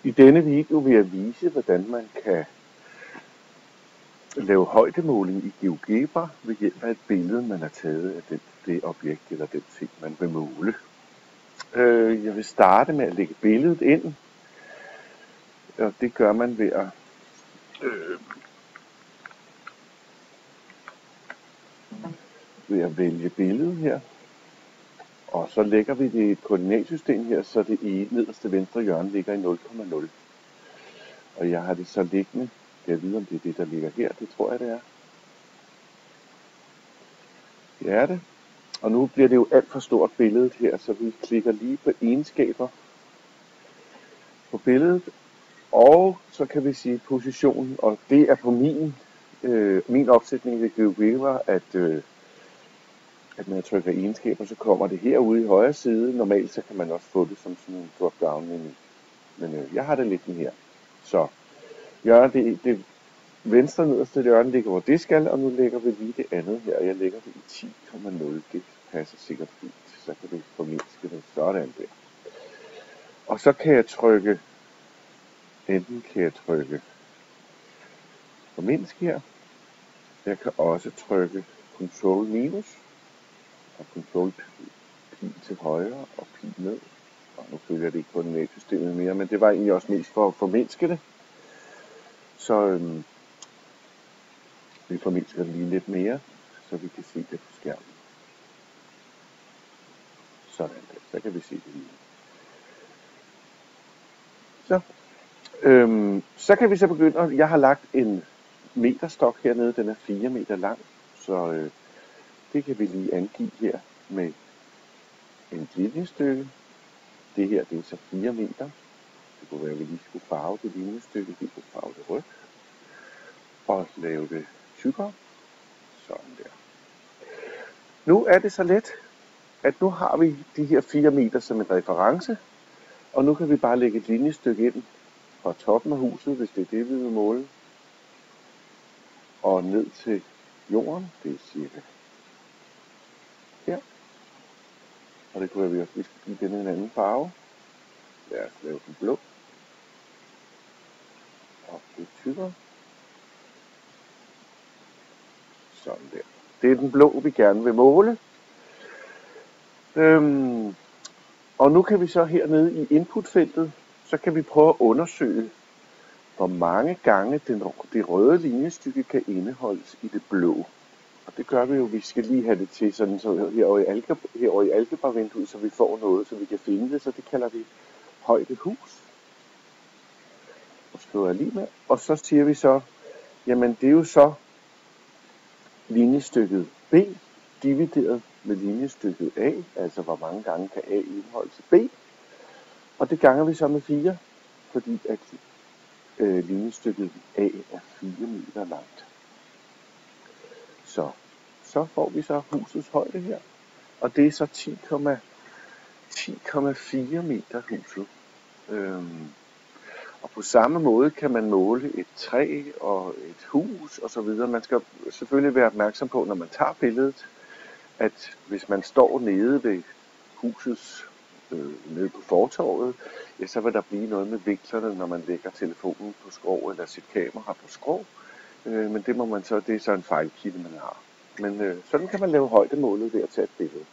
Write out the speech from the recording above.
I denne video vil jeg vise, hvordan man kan lave højdemåling i GeoGebra ved hjælp af et billede, man har taget af det objekt eller den ting, man vil måle. Jeg vil starte med at lægge billedet ind, og det gør man ved at vælge billedet her. Og så lægger vi det i et koordinatsystem her, så det i nederste venstre hjørne ligger i 0,0. Og jeg har det så liggende. Jeg ved, om det er det, der ligger her. Det tror jeg, det er. Det er det. Og nu bliver det jo alt for stort billedet her, så vi klikker lige på egenskaber på billedet. Og så kan vi sige positionen, og det er på min opsætning ved GeoGebra, at når jeg trykker egenskaber, så kommer det herude i højre side. Normalt så kan man også få det som sådan en drop-down menu. Men jeg har det liggende her. Så det venstre nederste hjørne ligger, hvor det skal, og nu lægger vi lige det andet her. Jeg lægger det i 10,0. Det passer sikkert fint. Så kan du formindske det sådan der. Og så kan jeg trykke, enten kan jeg trykke formindske her. Jeg kan også trykke Ctrl minus og Ctrl pi til højre og pi ned. Og nu følger det ikke koordinatsystemet mere, men det var egentlig også mest for at formindske det. Så vi formindsker det lige lidt mere, så vi kan se det på skærmen. Sådan der, så kan vi se det lige. Så kan vi så begynde, og jeg har lagt en meterstok hernede, den er 4 meter lang, så det kan vi lige angive her med en linjestykke. Det her, det er så 4 meter. Det kunne være, at vi lige skulle farve det linjestykke, vi kunne farve det rødt, og lave det tykkere. Sådan der. Nu er det så let, at nu har vi de her 4 meter som en reference, og nu kan vi bare lægge et linjestykke ind fra toppen af huset, hvis det er det, vi vil måle, og ned til jorden, det er cirka her. Og det kunne være, at vi skal give denne en anden farve. Lad os lave den blå. Og det er tykkere. Sådan der. Det er den blå, vi gerne vil måle. Og nu kan vi så hernede i inputfeltet, så kan vi prøve at undersøge, hvor mange gange det røde linjestykke kan indeholdes i det blå. Og det gør vi jo, vi skal lige have det til sådan så herovre i algebra-vinduet, så vi får noget, så vi kan finde det, så det kalder vi højdehus. Og skriver jeg lige med. Og så siger vi så, jamen det er jo så linjestykket B divideret med linjestykket A, altså hvor mange gange kan A indeholde til B. Og det ganger vi så med 4, fordi at linjestykket A er 4 meter langt. Så får vi så husets højde her, og det er så 10,4 meter huset. Og på samme måde kan man måle et træ og et hus og så videre. Man skal selvfølgelig være opmærksom på, når man tager billedet, at hvis man står nede ved husets nede på fortorvet, ja, så vil der blive noget med vinklerne, når man lægger telefonen på skrå eller sit kamera på skrå. Men det må man så, det er så en fejlkilde, man har. Men sådan kan man lave højdemålet ved at tage et billede.